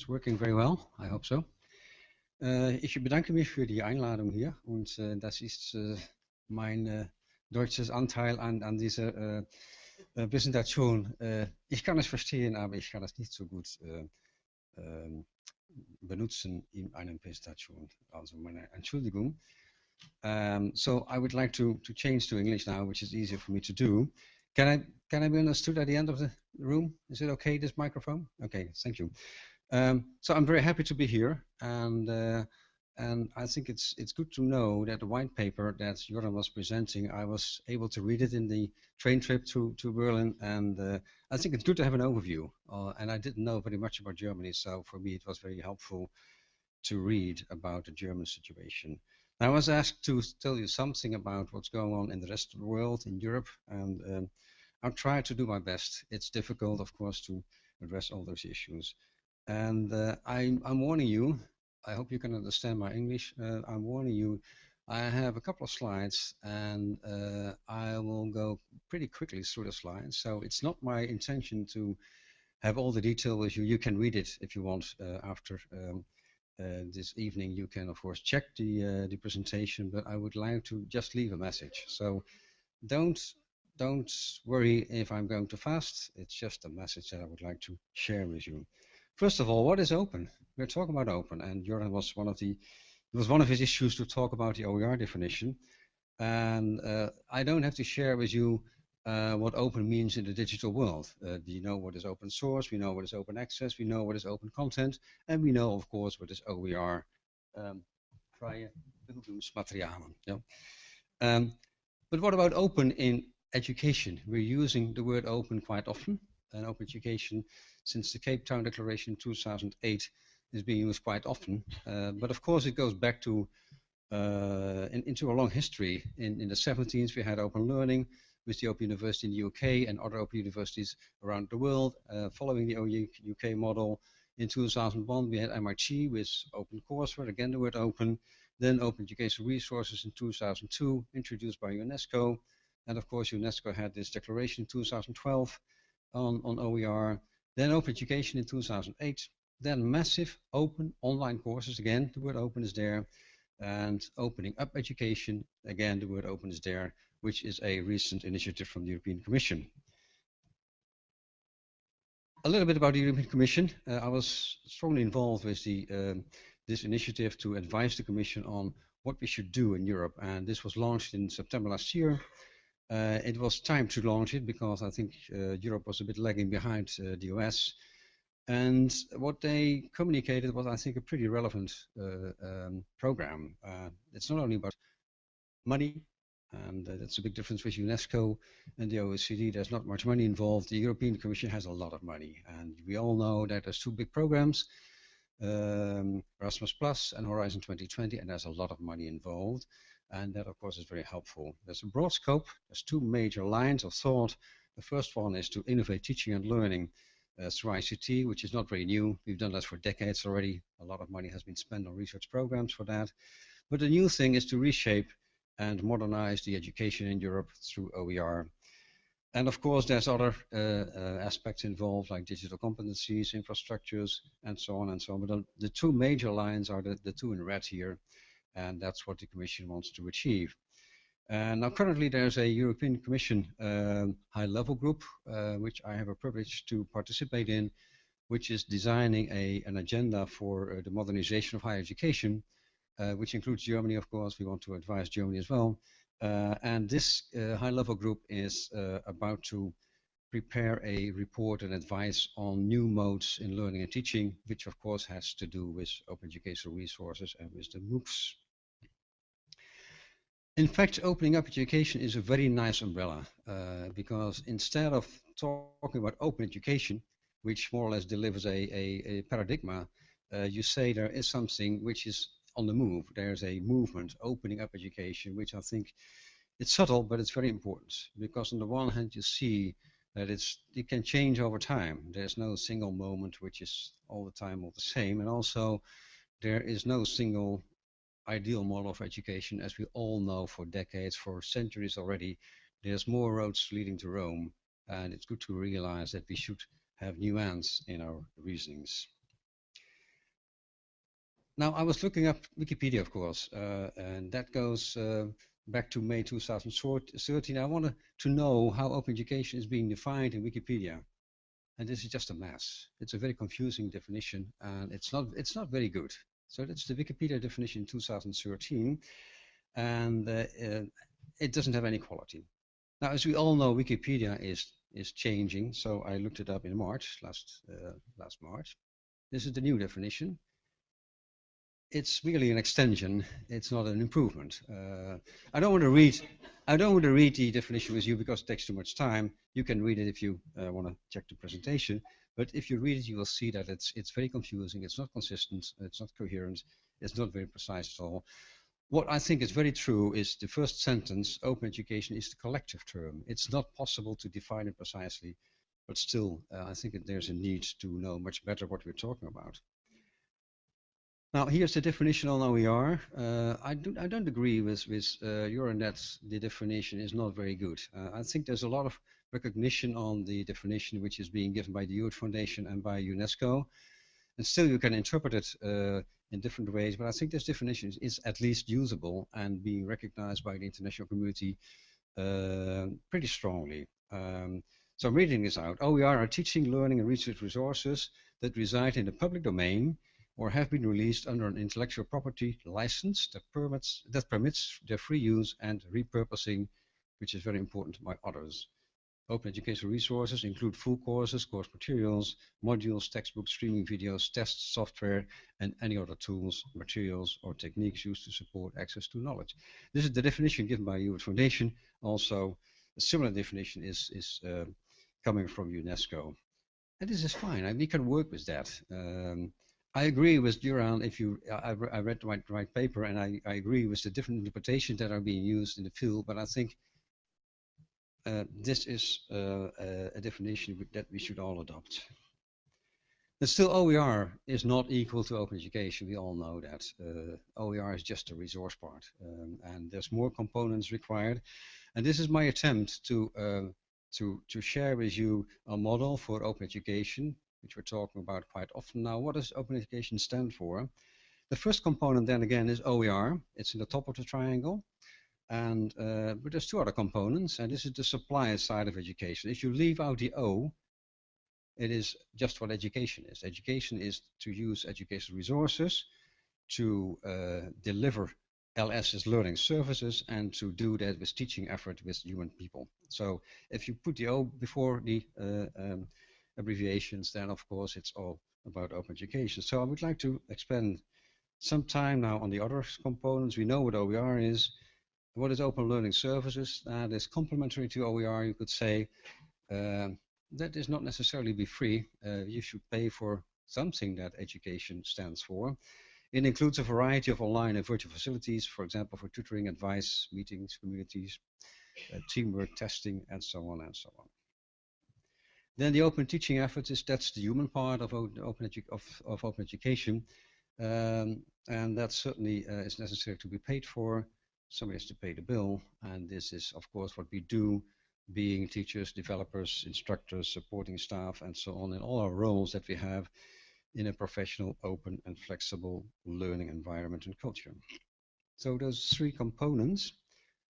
is working very well. I hope so. Ich bedanke mich für die Einladung hier und das ist mein deutsches Anteil an dieser Präsentation. Ich kann es verstehen, aber ich kann es nicht so gut benutzen in einer Präsentation. Also meine Entschuldigung. So I would like to change to English now, which is easier for me to do. Can I be understood at the end of the room? Is it okay, this microphone? Okay, thank you. So I'm very happy to be here, and I think it's good to know that the white paper that Jöran was presenting, I was able to read it in the train trip to Berlin, and I think it's good to have an overview. And I didn't know very much about Germany, so for me it was very helpful to read about the German situation. I was asked to tell you something about what's going on in the rest of the world, in Europe, and I'll try to do my best. It's difficult, of course, to address all those issues. And I'm warning you, I hope you can understand my English, I'm warning you, I have a couple of slides and I will go pretty quickly through the slides. So it's not my intention to have all the detail with you. You can read it if you want after this evening. You can, of course, check the presentation, but I would like to just leave a message. So don't worry if I'm going too fast. It's just a message that I would like to share with you. First of all, what is open? We're talking about open, and Jöran was one of his issues to talk about the OER definition. And I don't have to share with you what open means in the digital world. You know what is open source, we know what is open access, we know what is open content, and we know, of course, what is OER, freie Bildungsmaterialien. Yeah? But what about open in education? We're using the word open quite often, and open education, since the Cape Town Declaration 2008, is being used quite often. But of course, it goes back to into a long history. In the 70s, we had open learning with the Open University in the UK and other open universities around the world, following the UK model. In 2001, we had MIT with open courseware, again the word open. Then open educational resources in 2002, introduced by UNESCO. And of course, UNESCO had this declaration in 2012 on OER. Then open education in 2008. Then massive open online courses, again, the word open is there. And opening up education, again, the word open is there, which is a recent initiative from the European Commission. A little bit about the European Commission. I was strongly involved with this initiative to advise the Commission on what we should do in Europe. And this was launched in September last year. It was time to launch it because I think Europe was a bit lagging behind the US. And what they communicated was, I think, a pretty relevant program. It's not only about money, and that's a big difference with UNESCO and the OECD. There's not much money involved. The European Commission has a lot of money, and we all know that there's two big programs, Erasmus Plus and Horizon 2020, and there's a lot of money involved. And that, of course, is very helpful. There's a broad scope. There's two major lines of thought. The first one is to innovate teaching and learning through ICT, which is not very new. We've done that for decades already. A lot of money has been spent on research programs for that. But the new thing is to reshape and modernize the education in Europe through OER. And of course, there's other aspects involved, like digital competencies, infrastructures, and so on and so on. But the two major lines are the two in red here. And that's what the Commission wants to achieve. Now currently there's a European Commission high-level group, which I have a privilege to participate in, which is designing an agenda for the modernization of higher education, which includes Germany, of course. We want to advise Germany as well. And this high-level group is about to prepare a report and advice on new modes in learning and teaching, which of course has to do with open educational resources and with the MOOCs. In fact, opening up education is a very nice umbrella because instead of talking about open education, which more or less delivers a paradigm, you say there is something which is on the move. There's a movement opening up education, which I think it's subtle, but it's very important because on the one hand, you see that it can change over time. There's no single moment which is all the time all the same, and also there is no single ideal model of education, as we all know for decades, for centuries already. There's more roads leading to Rome, and it's good to realize that we should have nuance in our reasonings. Now, I was looking up Wikipedia, of course, and that goes back to May 2013. I wanted to know how open education is being defined in Wikipedia. And this is just a mess. It's a very confusing definition, and it's not very good. So that's the Wikipedia definition in 2013, and it doesn't have any quality. Now, as we all know, Wikipedia is changing. So I looked it up in March, last March. This is the new definition. It's really an extension. It's not an improvement. I don't want to read the definition with you because it takes too much time. You can read it if you want to check the presentation. But if you read it, you will see that it's very confusing. It's not consistent. It's not coherent. It's not very precise at all. What I think is very true is the first sentence: open education is the collective term. It's not possible to define it precisely, but still, I think that there's a need to know much better what we're talking about. Now, here's the definition on OER. I don't agree with Jöran that the definition is not very good. I think there's a lot of recognition on the definition which is being given by the Youth Foundation and by UNESCO. And still you can interpret it in different ways, but I think this definition is at least usable and being recognized by the international community pretty strongly. So I'm reading this out. OER are teaching, learning, and research resources that reside in the public domain or have been released under an intellectual property license that permits their free use and repurposing, which is very important, by others. Open educational resources include full courses, course materials, modules, textbooks, streaming videos, tests, software, and any other tools, materials, or techniques used to support access to knowledge. This is the definition given by the Youth Foundation. Also, a similar definition is coming from UNESCO. And this is fine. We can work with that. I agree with Jöran. I read the white paper, and I agree with the different interpretations that are being used in the field. But I think this is a definition that we should all adopt. But still, OER is not equal to open education. We all know that. OER is just a resource part, and there's more components required. And this is my attempt to share with you a model for open education, which we're talking about quite often now. What does open education stand for? The first component, then again, is OER. It's in the top of the triangle. And but there's two other components, and this is the supply side of education. If you leave out the O, it is just what education is. Education is to use educational resources to deliver LS's learning services and to do that with teaching effort with human people. So if you put the O before the abbreviations, then of course it's all about open education. So I would like to spend some time now on the other components. We know what OER is. What is open learning services? That is complementary to OER, you could say. That is not necessarily be free. You should pay for something that education stands for. It includes a variety of online and virtual facilities, for example, for tutoring, advice, meetings, communities, teamwork, testing, and so on and so on. Then the open teaching efforts that's the human part of open education, and that certainly is necessary to be paid for. Somebody has to pay the bill, and this is, of course, what we do, being teachers, developers, instructors, supporting staff, and so on, in all our roles that we have in a professional, open, and flexible learning environment and culture. So those three components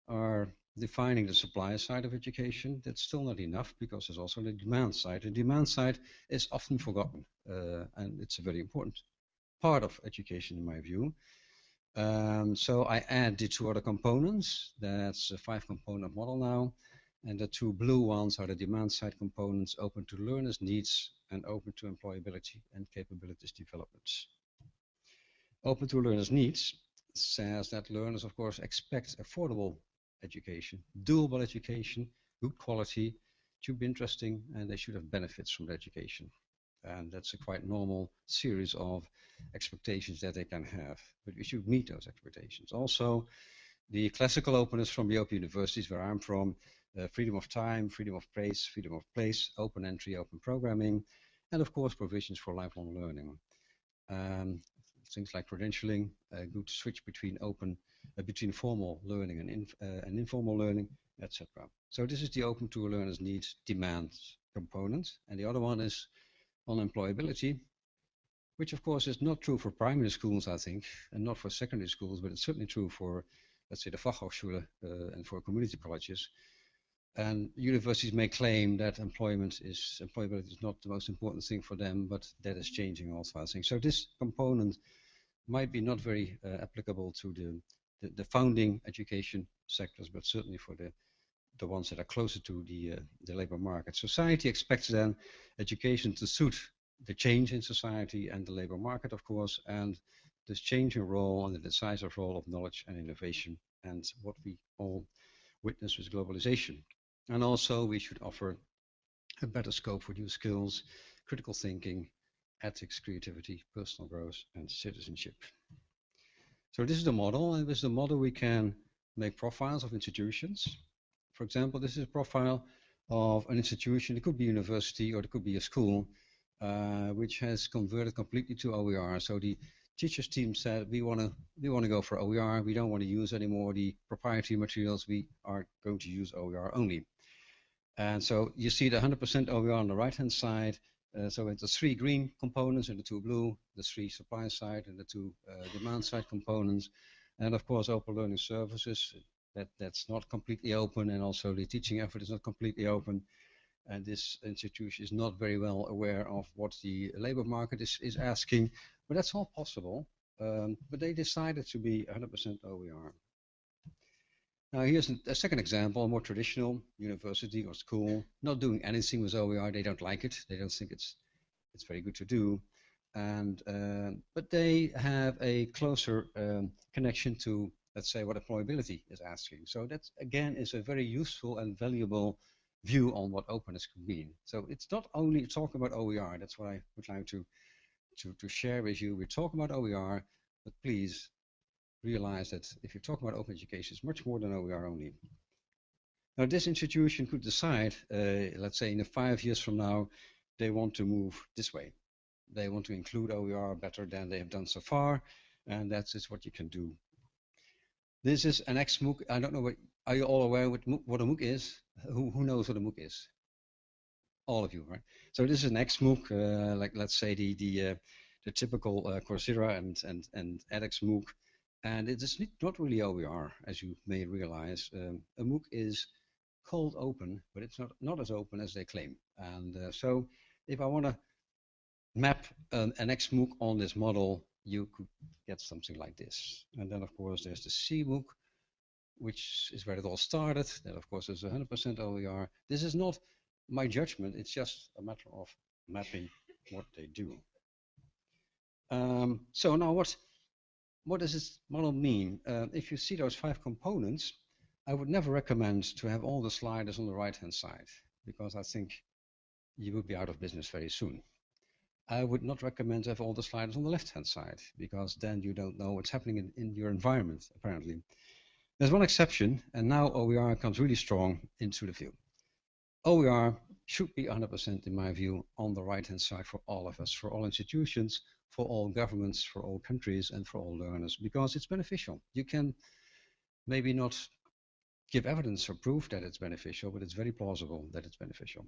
are defining the supply side of education. That's still not enough, because there's also the demand side. The demand side is often forgotten, and it's a very important part of education, in my view. So I add the two other components. That's a 5-component model now, and the two blue ones are the demand side components, open to learners' needs and open to employability and capabilities developments. Open to learners' needs says that learners, of course, expect affordable education, doable education, good quality, should be interesting, and they should have benefits from the education. And that's a quite normal series of expectations that they can have, but we should meet those expectations. Also, the classical openness from the open universities, where I'm from, freedom of time, freedom of place, open entry, open programming, and of course provisions for lifelong learning. Things like credentialing, a good switch between formal learning and informal learning, etc. So this is the open to learners' needs demand component, and the other one is on employability, which of course is not true for primary schools, I think, and not for secondary schools, but it's certainly true for, let's say, the Fachhochschule and for community colleges. And universities may claim that employability is not the most important thing for them, but that is changing also, I think. So this component might be not very applicable to the founding education sectors, but certainly for the ones that are closer to the labor market. Society expects then education to suit the change in society and the labor market, of course, and this changing role and the decisive role of knowledge and innovation, and what we all witness with globalization. And also we should offer a better scope for new skills, critical thinking, ethics, creativity, personal growth, and citizenship. So this is the model, and with the model we can make profiles of institutions. For example, this is a profile of an institution. It could be a university or it could be a school, which has converted completely to OER. So the teachers team said, we want to go for OER. We don't want to use anymore the proprietary materials. We are going to use OER only. And so you see the 100% OER on the right-hand side. So it's the 3 green components and the 2 blue, the 3 supply side and the 2 demand side components. And of course, open learning services, that's not completely open, and also the teaching effort is not completely open. And this institution is not very well aware of what the labor market is asking, but that's all possible. But they decided to be 100% OER. Now here's a second example, a more traditional university or school, not doing anything with OER. They don't like it. They don't think it's very good to do. And but they have a closer connection to, let's say, what employability is asking. So that again is a very useful and valuable view on what openness could mean. So it's not only talking about OER. That's what I would like to share with you. We're talking about OER, but please realize that if you talk about open education, it's much more than OER only. Now this institution could decide, let's say in 5 years from now, they want to move this way. They want to include OER better than they have done so far, and that's what you can do. This is an ex-MOOC. I don't know are you all aware what a MOOC is? Who knows what a MOOC is? All of you, right? So this is an ex-MOOC, like let's say the typical Coursera and edX MOOC. And it is not really OER, as you may realize. A MOOC is called open, but it's not as open as they claim. And so if I want to map an ex-MOOC on this model, you could get something like this. And then, of course, there's the C-MOOC, which is where it all started. That, of course, is 100% OER. This is not my judgment. It's just a matter of mapping what they do. So now what does this model mean? If you see those 5 components, I would never recommend to have all the sliders on the right-hand side, because I think you would be out of business very soon. I would not recommend to have all the sliders on the left-hand side, because then you don't know what's happening in your environment, apparently. There's one exception, and now OER comes really strong into the view. OER should be 100%, in my view, on the right-hand side for all of us, for all institutions, for all governments, for all countries, and for all learners, because it's beneficial. You can maybe not give evidence or proof that it's beneficial, but it's very plausible that it's beneficial.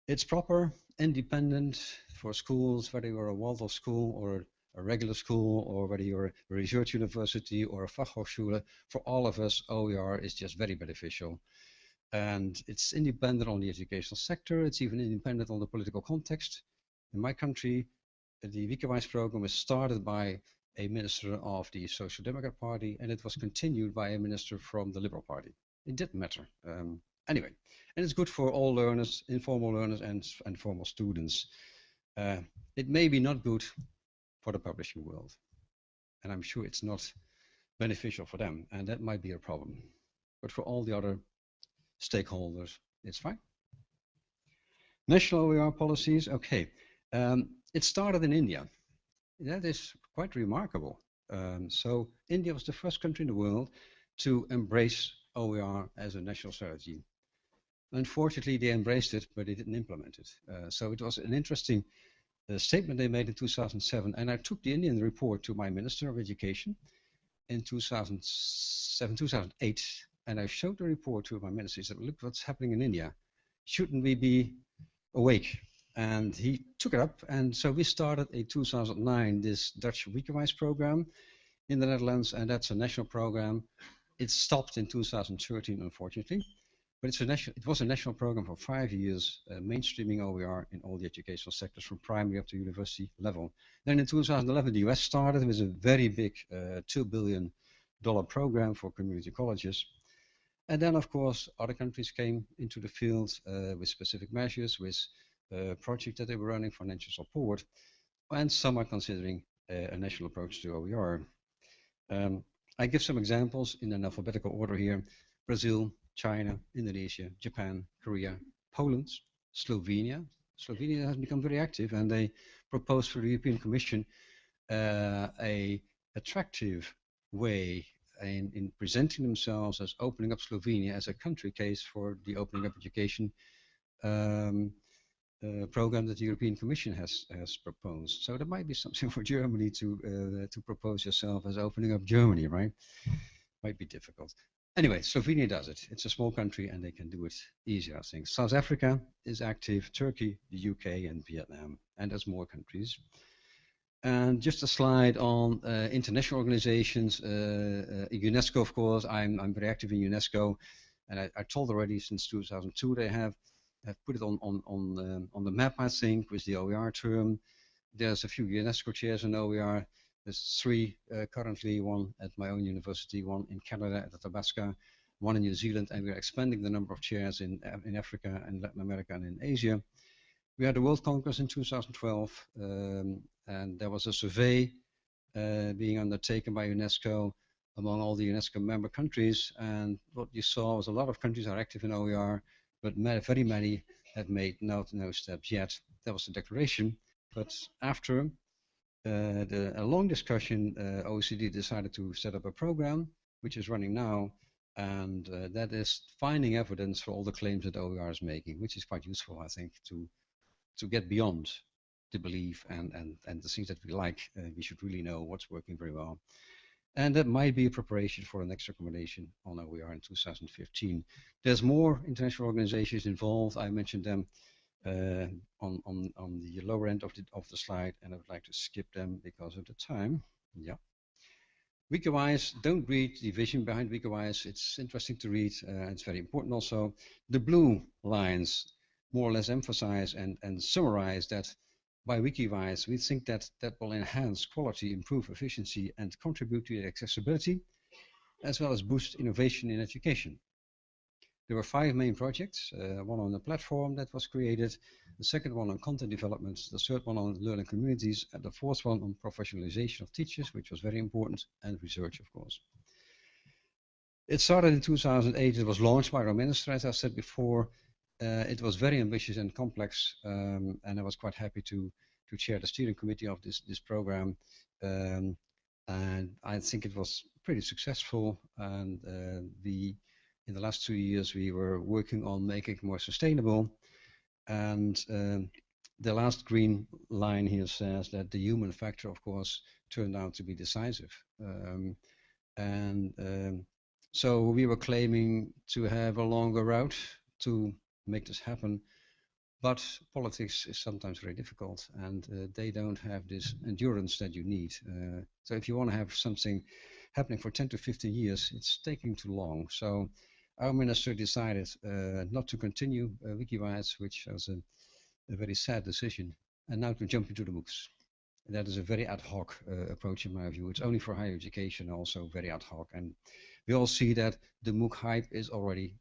It's proper, independent for schools, whether you're a Waldorf school or a regular school, or whether you're a research university or a Fachhochschule. For all of us, OER is just very beneficial. And it's independent on the educational sector. It's even independent on the political context. In my country, the Wikimedia program was started by a minister of the Social Democrat Party, and it was continued by a minister from the Liberal Party. It didn't matter. Anyway, and it's good for all learners, informal learners and formal students. It may be not good for the publishing world, and I'm sure it's not beneficial for them, and that might be a problem. But for all the other stakeholders, it's fine. National OER policies, okay. It started in India. That is quite remarkable. So India was the first country in the world to embrace OER as a national strategy. Unfortunately, they embraced it, but they didn't implement it. So it was an interesting statement they made in 2007. And I took the Indian report to my Minister of Education in 2007, 2008. And I showed the report to my minister. He said, look what's happening in India. Shouldn't we be awake and he took it up. And so we started in 2009 this Dutch Weekenwijs program in the Netherlands, and that's a national program. It stopped in 2013, unfortunately, but it was a national program for 5 years, mainstreaming OER in all the educational sectors from primary up to university level. Then in 2011, the US started with a very big $2 billion program for community colleges. And then, of course, other countries came into the field with specific measures, with projects that they were running, financial support, and some are considering a national approach to OER. I give some examples in an alphabetical order here: Brazil, China, Indonesia, Japan, Korea, Poland, Slovenia. Slovenia has become very active, and they proposed for the European Commission a attractive way in presenting themselves as opening up Slovenia as a country case for the opening up education program that the European Commission has proposed. So there might be something for Germany to propose yourself as opening up Germany, right? Might be difficult. Anyway, Slovenia does it. It's a small country and they can do it easier, I think. South Africa is active, Turkey, the UK, and Vietnam, and there's more countries. And just a slide on international organizations. UNESCO, of course, I'm very active in UNESCO, and I told already since 2002 they have put it on the map, I think, with the OER term. There's a few UNESCO chairs in OER. There's 3 currently, one at my own university, one in Canada at Athabasca, one in New Zealand, and we're expanding the number of chairs in Africa and Latin America and in Asia. We had the World Congress in 2012, and there was a survey being undertaken by UNESCO among all the UNESCO member countries, and what you saw was a lot of countries are active in OER, but very many have made no steps yet. That was the declaration, but after a long discussion, OECD decided to set up a program which is running now, and that is finding evidence for all the claims that OER is making, which is quite useful, I think, to get beyond the belief and the things that we like. We should really know what's working very well. And that might be a preparation for the next recommendation on OER in 2015. There's more international organizations involved. I mentioned them on the lower end of the slide, and I would like to skip them because of the time. Yeah. Weekenwijs, don't read the vision behind Weekenwijs. It's interesting to read. It's very important also. The blue lines more or less emphasize and summarize that by Weekenwijs, we think that will enhance quality, improve efficiency, and contribute to accessibility, as well as boost innovation in education. There were 5 main projects, one on the platform that was created, the second one on content development, the third one on learning communities, and the fourth one on professionalization of teachers, which was very important, and research, of course. It started in 2008. It was launched by our minister, as I said before. It was very ambitious and complex, and I was quite happy to chair the steering committee of this program. And I think it was pretty successful, and in the last 2 years we were working on making it more sustainable. And the last green line here says that the human factor, of course, turned out to be decisive. So we were claiming to have a longer route to make this happen, but politics is sometimes very difficult, and they don't have this endurance that you need. So if you want to have something happening for 10 to 15 years, it's taking too long. So our minister decided not to continue Weekenwijs, which was a very sad decision, and now to jump into the MOOCs. And that is a very ad hoc approach in my view. It's only for higher education, also very ad hoc, and we all see that the MOOC hype is already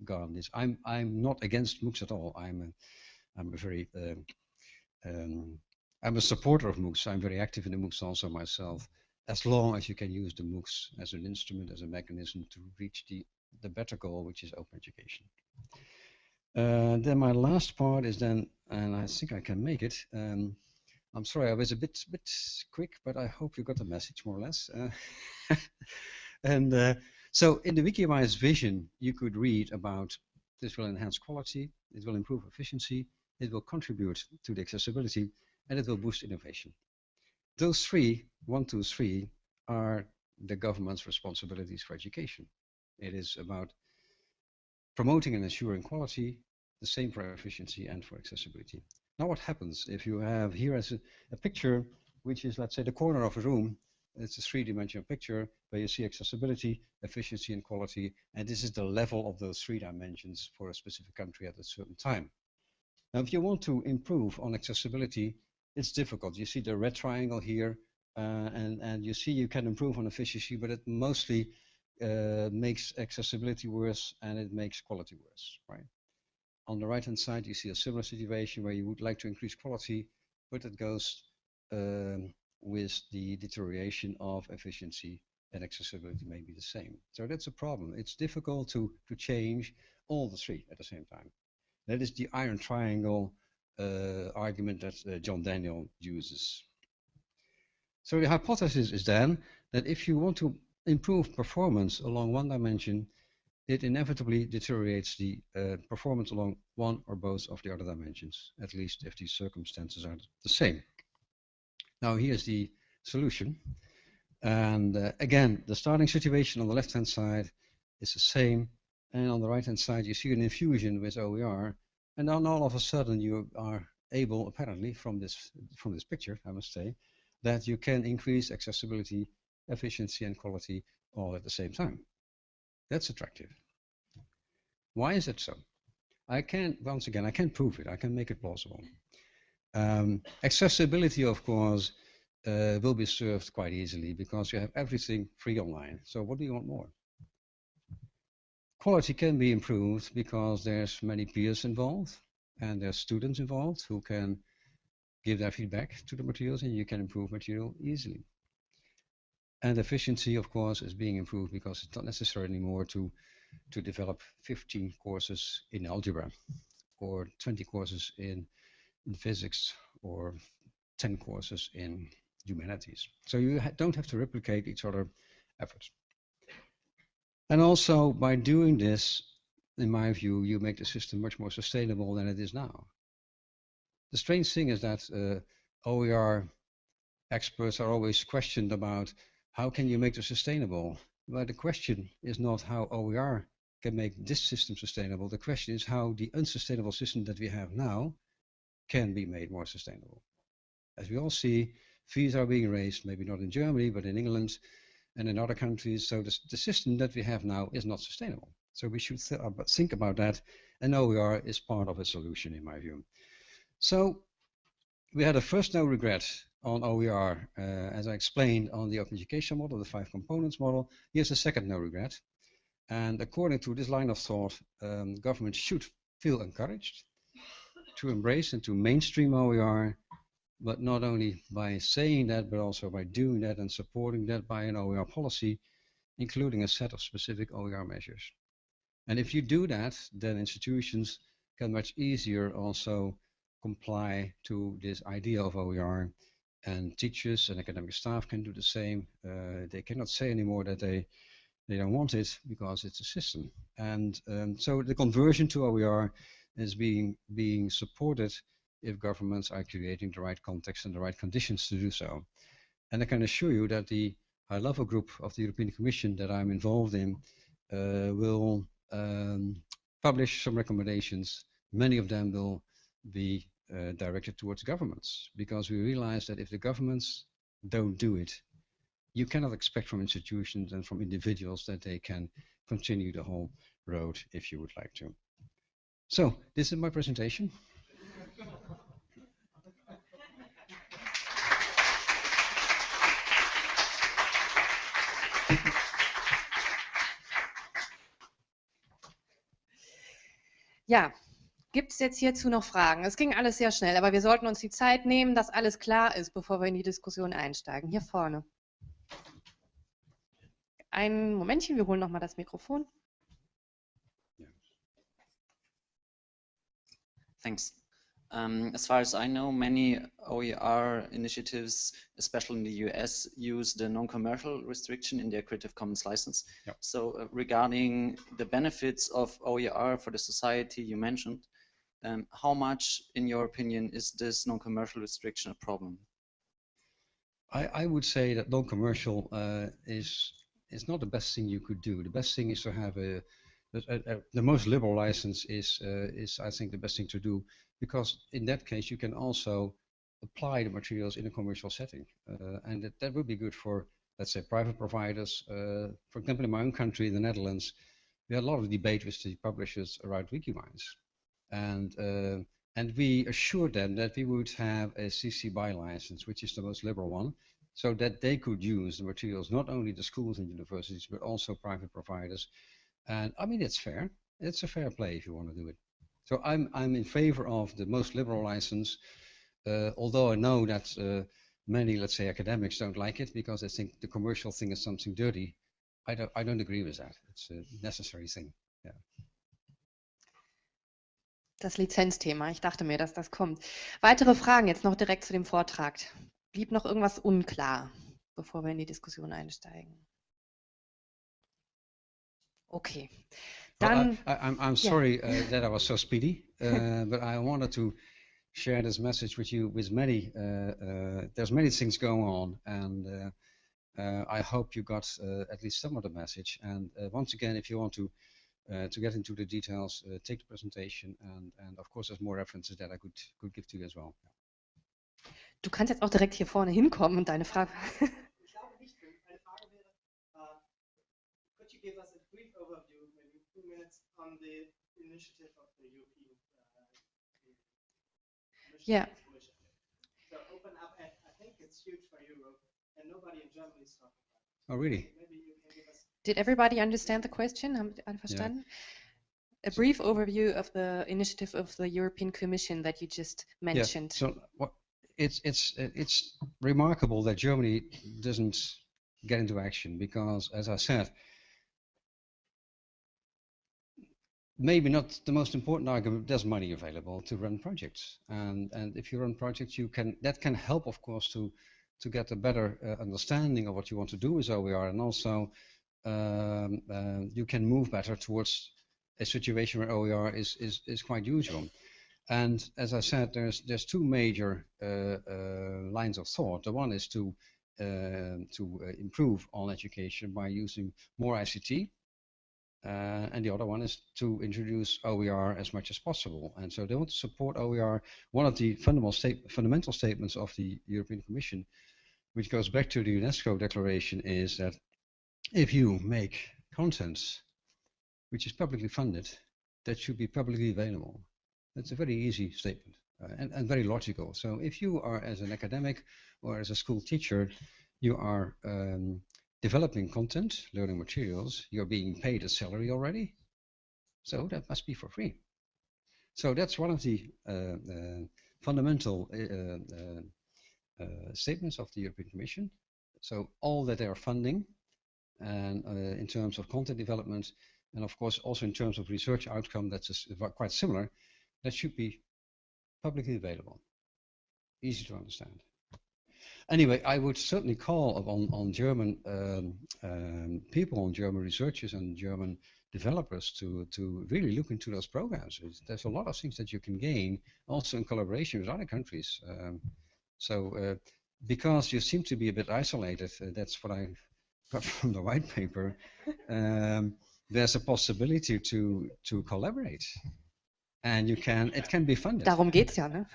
gone. I'm not against MOOCs at all. I'm a supporter of MOOCs. I'm very active in the MOOCs also myself, as long as you can use the MOOCs as an instrument, as a mechanism to reach the better goal, which is open education. Then my last part is then, and I think I can make it. I'm sorry, I was a bit quick, but I hope you got the message more or less. So in the Weekenwijs vision, you could read about this will enhance quality, it will improve efficiency, it will contribute to the accessibility, and it will boost innovation. Those 3, 1, 2, 3, are the government's responsibilities for education. It is about promoting and ensuring quality, the same for efficiency and for accessibility. Now what happens if you have here as a picture, which is, let's say, the corner of a room. It's a three-dimensional picture where you see accessibility, efficiency, and quality, and this is the level of those three dimensions for a specific country at a certain time. Now, if you want to improve on accessibility, it's difficult. You see the red triangle here, and you see you can improve on efficiency, but it mostly makes accessibility worse and it makes quality worse, right? On the right-hand side, you see a similar situation where you would like to increase quality, but it goes with the deterioration of efficiency, and accessibility may be the same. So that's a problem. It's difficult to change all the three at the same time. That is the iron triangle argument that John Daniel uses. So the hypothesis is then that if you want to improve performance along one dimension, it inevitably deteriorates the performance along one or both of the other dimensions, at least if these circumstances are the same. Now here's the solution. And again, the starting situation on the left-hand side is the same. And on the right-hand side, you see an infusion with OER. And then all of a sudden, you are able, apparently, from this picture, I must say, that you can increase accessibility, efficiency, and quality all at the same time. That's attractive. Why is it so? Once again, I can't prove it. I can make it plausible. Accessibility, of course, will be served quite easily because you have everything free online. So what do you want more? Quality can be improved because there's many peers involved and there's students involved who can give their feedback to the materials, and you can improve material easily. And efficiency, of course, is being improved because it's not necessary anymore to develop 15 courses in algebra or 20 courses in physics or 10 courses in humanities. So you don't have to replicate each other's efforts. And also, by doing this, in my view, you make the system much more sustainable than it is now. The strange thing is that OER experts are always questioned about how can you make this sustainable? But the question is not how OER can make this system sustainable. The question is how the unsustainable system that we have now can be made more sustainable. As we all see, fees are being raised, maybe not in Germany, but in England and in other countries. So the system that we have now is not sustainable. So we should think about that, and OER is part of a solution, in my view. So we had a first no regret on OER, as I explained on the open education model, the 5 components model. Here's a second no regret. And according to this line of thought, governments should feel encouraged to embrace and to mainstream OER, but not only by saying that, but also by doing that and supporting that by an OER policy, including a set of specific OER measures. And if you do that, then institutions can much easier also comply to this idea of OER, and teachers and academic staff can do the same. They cannot say anymore that they don't want it because it's a system. And so the conversion to OER is being supported if governments are creating the right context and the right conditions to do so. And I can assure you that the high-level group of the European Commission that I'm involved in will publish some recommendations. Many of them will be directed towards governments, because we realize that if the governments don't do it, you cannot expect from institutions and from individuals that they can continue the whole road if you would like to. So this is my presentation. Ja, gibt es jetzt hierzu noch Fragen? Es ging alles sehr schnell, aber wir sollten uns die Zeit nehmen, dass alles klar ist, bevor wir in die Diskussion einsteigen. Hier vorne. Ein Momentchen, wir holen nochmal das Mikrofon. Thanks. As far as I know, many OER initiatives, especially in the US, use the non-commercial restriction in their Creative Commons license. Yep. So regarding the benefits of OER for the society you mentioned, how much, in your opinion, is this non-commercial restriction a problem? I would say that non-commercial is not the best thing you could do. The best thing is to have a the most liberal license is I think the best thing to do, because in that case you can also apply the materials in a commercial setting, and that would be good for, let's say, private providers. For example, in my own country, in the Netherlands, we had a lot of debate with the publishers around Wikimines, and we assured them that we would have a CC BY license, which is the most liberal one, so that they could use the materials, not only the schools and universities, but also private providers. And I mean, it's fair. It's a fair play if you want to do it. So I'm in favor of the most liberal license, although I know that many, let's say, academics don't like it because they think the commercial thing is something dirty. I don't agree with that. It's a necessary thing. Yeah. Das Lizenzthema, ich dachte mir, dass das kommt. Weitere Fragen jetzt noch direkt zu dem Vortrag. Blieb noch irgendwas unklar, bevor wir in die Diskussion einsteigen? Okay. Dann, I'm sorry that I was so speedy, but I wanted to share this message with you. With many, there's many things going on, and I hope you got at least some of the message. And once again, if you want to get into the details, take the presentation, and of course there's more references that I could give to you as well. du kannst jetzt auch direkt hier vorne hinkommen und deine Frage. Ich glaube nicht. Eine Frage wäre, could you give us a brief overview, maybe 2 minutes, on the initiative of the European Yeah. Commission? So open up, and I think it's huge for Europe, and nobody in Germany is talking about it. Oh, really? Maybe you can give us. Did everybody understand the question? Haben alle verstanden? A brief overview of the initiative of the European Commission that you just mentioned. Yeah. So what? It's remarkable that Germany doesn't get into action because, as I said, maybe not the most important argument. There's money available to run projects, and if you run projects, that can help, of course, to get a better understanding of what you want to do with OER, and also you can move better towards a situation where OER is quite usual. And as I said, there's 2 major lines of thought. The one is to improve on education by using more ICT, and the other one is to introduce OER as much as possible. And so they want to support OER. One of the fundamental statements of the European Commission, which goes back to the UNESCO declaration, is that if you make content which is publicly funded, that should be publicly available. That's a very easy statement and very logical. So if you are, as an academic or as a school teacher, you are developing content, learning materials, you're being paid a salary already, so that must be for free. So that's one of the fundamental statements of the European Commission. So all that they are funding, and in terms of content development, and of course also in terms of research outcome, that's quite similar, that should be publicly available, easy to understand. Anyway, I would certainly call on German people, on German researchers and German developers to really look into those programs. There's a lot of things that you can gain also in collaboration with other countries. Because you seem to be a bit isolated, that's what I got from the white paper, there's a possibility to collaborate. And it can be funded. Darum geht's ja, ne?